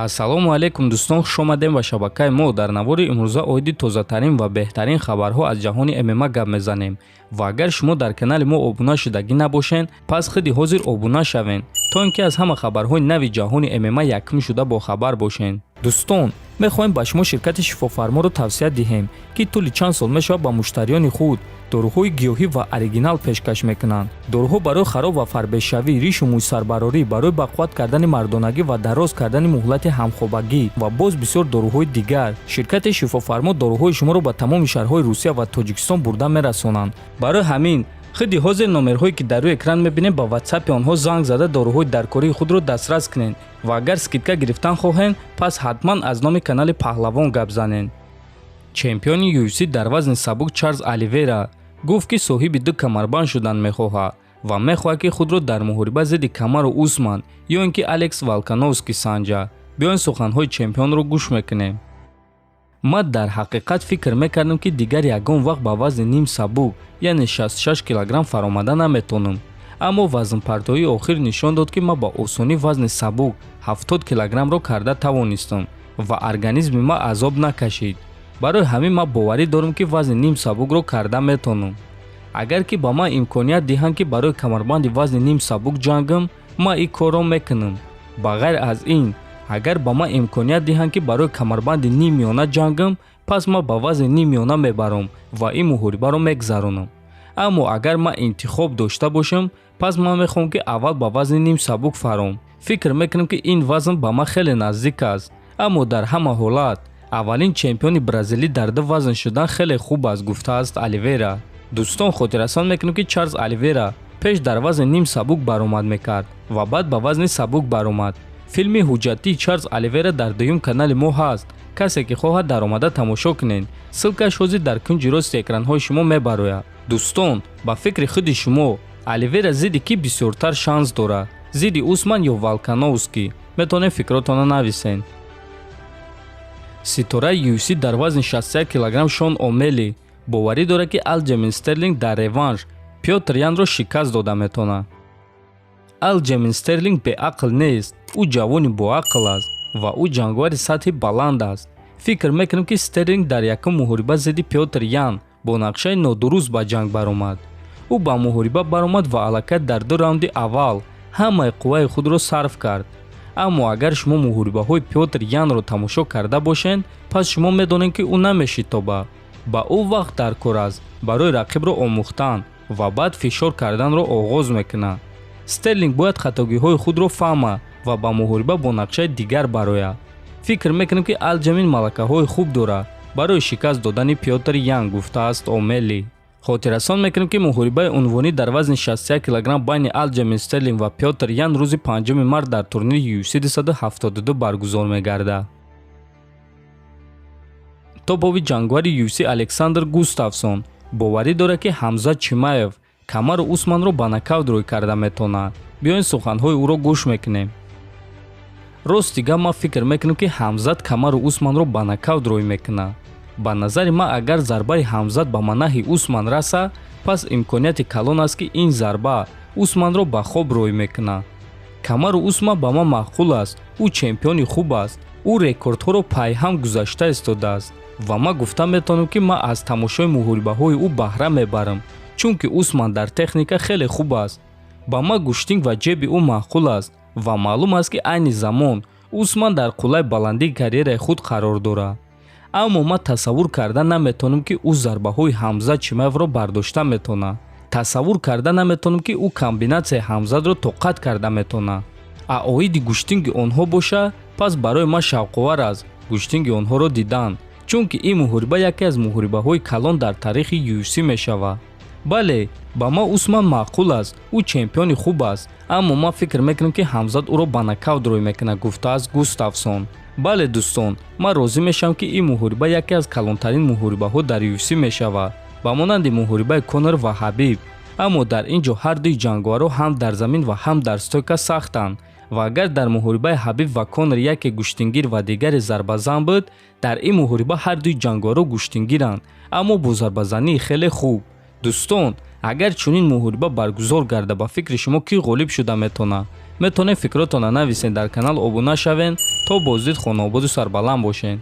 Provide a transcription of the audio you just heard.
ассалому алайкум дӯстон, хуш омадем ба шабакаи мо. дар навори имрӯза оиди тозатарин ва беҳтарин хабарҳо аз ҷаҳони ММА гап мезанем. ва агар шумо дар канали мо обуна шудагӣ набошен, пас хиди ҳозир обуна шавен, то ин ки аз ҳама хабарҳои нави ҷаҳони ММА якум шуда бохабар бошен. дӯстон, мехоҳем ба шумо ширкати шифофарморо тавсия диҳем, ки тӯли чанд сол мешавад ба муштариёни худ доруҳои гиёҳӣ ва оригинал пешкаш мекунанд. доруҳо барои хароб ва фарбешавӣ, ришу мӯйсарбарорӣ, барои бақувват кардани мардонагӣ ва дароз кардани муҳлати ҳамхобагӣ ва боз бисёр доруҳои дигар. ширкати шифофармо доруҳои шуморо ба тамоми шаҳрҳои Русия ва Тоҷикистон бурда мерасонанд. барои ҳамин хиди ҳозир номерҳое ки дар рӯи экран мебинем ба ватсапи онҳо занг зада доруҳои даркории худро дастрас кунед ва агар скидка гирифтан хоҳед, пас ҳатман аз номи канали паҳлавон гап занед. чемпиони UFC дар вазни сабук Чарльз Оливейра гуфт ки соҳиби ду камарбанд шудан мехоҳад ва мехоҳад ки худро дар муҳориба зидди Камару Усман ё ин ки Алекс Волкановский санҷа. биёин суханҳои чемпионро гӯш мекунем. ман дар ҳақиқат фикр мекардам ки дигар ягон вақт ба вазни ним сабук яъне 66 килограмм фаромада наметонам, аммо вазнпартоии охир нишон дод ки ман ба осонӣ вазни сабук 70 килограммро карда тавонистам ва организми ман азоб накашид. барои ҳамин ман боварӣ дорам ки вазни ним сабукро карда метонам. агар ки ба ман имконият диҳанд ки барои камарбанди вазни ним сабук ҷангам, ман ин корро мекунам. ба ғайр аз ин, агар ба ман имконият диҳанд ки барои камарбанди нимёна ҷангам, пас ман ба вазни нимёна мебарам ва ин муҳорибаро мегузаронам. аммо агар ман интихоб дошта бошам, пас ман мехоҳам ки аввал ба вазни ним сабук фаром. фикр мекунам ки ин вазн ба ман хеле наздик аст, аммо дар ҳама ҳолат аввалин чемпиони бразилӣ дар ду вазн шудан хеле хуб аст, гуфтааст Оливейра. дӯстон, хотиррасон мекунем ки Чарльз Оливейра пеш дар вазни ним сабук баромад мекард ва баъд ба вазни сабук баромад. филми ҳуҷҷатии Чарльз Оливейра дар дуюм канали мо ҳаст. касе ки хоҳад даромада тамошо кунед, ссилкааш ҳозир дар кунҷи рости экранҳои шумо мебарояд. дӯстон, ба фикри худи шумо Оливейра зидди ки бисёртар шанс дорад, зидди Усман ё Волкановский? метонед фикротонро нависен. ситораи UFC дар вазни 61 килограмм Шон Омели боварӣ дорад ки Алҷемин Стерлинг дар реванш Пётр Янро шикаст дода метавонад. Алҷемин Стерлинг беақл нест, ӯ ҷавони боақл аст ва ӯ ҷангвари сатҳи баланд аст. фикр мекунам ки Стерлинг дар якум муҳориба зидди Пётр Ян бо нақшаи нодуруст ба ҷанг баромад. ӯ ба муҳориба баромад ва аллакай дар ду раунди аввал ҳамаи қувваи худро сарф кард. аммо агар шумо муҳорибаҳои Пётр Янро тамошо карда бошед, пас шумо медонед ки ӯ намешитобад. ба ӯ вақт дар кор аст барои рақибро омӯхтан ва баъд фишор карданро оғоз мекунад. Стерлинг бояд хатогиҳои худро фаҳмад ва ба муҳориба бо нақшаи дигар барояд. фикр мекунам ки Алҷамин малакаҳои хуб дорад барои шикаст додани Пётр Ян, гуфтааст Омели. хотиррасон мекунем ки муҳорибаи унвонӣ дар вазни 61 килограмм байни Алҷамин Стерлинг ва Пётр Ян рӯзи 5 март дар турнири UFC 272 баргузор мегардад. топови ҷангвари UFC Александр Густавсон боварӣ дорад ки Хамзат Чимаев Камару Усманро ба нокаут рӯй карда метавонад. биёин суханҳои ӯро гӯш мекунем. ростига ман фикр мекунам ки Хамзат Камару Усманро ба нокаут рӯй мекунад. ба назари ман агар зарбаи Хамзат ба манаҳи Усман раса, пас имконияти калон аст ки ин зарба Усманро ба хоб рӯй мекунад. Камару Усман ба ман маъқул аст, ӯ чемпиони хуб аст, ӯ рекордҳоро пайҳам гузашта истодааст ва ман гуфта метавонам ки ман аз тамошои муҳорибаҳои ӯ баҳра мебарам, чунки Усман дар техника хеле хуб аст. ба ман гӯштинг ва ҷеби ӯ маъқул аст ва маълум аст ки айни замон Усман дар қуллаи баландии карьераи худ қарор дорад. аммо ман тасаввур карда наметавонам ки ӯ зарбаҳои Хамзат Чимаевро бардошта метавонад. тасаввур карда наметавонам ки ӯ комбинатсияи Хамзатро тоқат карда метавонад. аоиди гӯштинги онҳо боша, пас барои ман шавқовар аст гӯштинги онҳоро дидан, чунки ин муҳориба яке аз муҳорибаҳои калон дар таърихи UFC мешавад. бале, ба ман Усман маъқул аст, ӯ чемпиони хуб аст, аммо ман фикр мекунам ки Хамзат ӯро ба нокаут рӯй мекунад, гуфтааст Густавсон. бале дӯстон, ман розӣ мешавам ки ин муҳориба яке аз калонтарин муҳорибаҳо дар UFC мешавад, ба монанди муҳорибаи Конор ва Ҳабиб. аммо дар ин ҷо ҳар дуи ҷангваро ҳам дар замин ва ҳам дар стойка сахтанд ва агар дар муҳорибаи Ҳабиб ва Конор яке гӯштингир ва дигаре зарбазан буд, дар ин муҳориба ҳар дуи ҷангваро гӯштингиранд, аммо бо зарбазании хеле хуб. дӯстон, агар чунин муҳориба баргузор гарда, ба фикри шумо кӣ ғолиб шуда метавонад? метонед фикротонро нависед, дар канал обуна шавед то боздид хонободу сарбаланд бошед.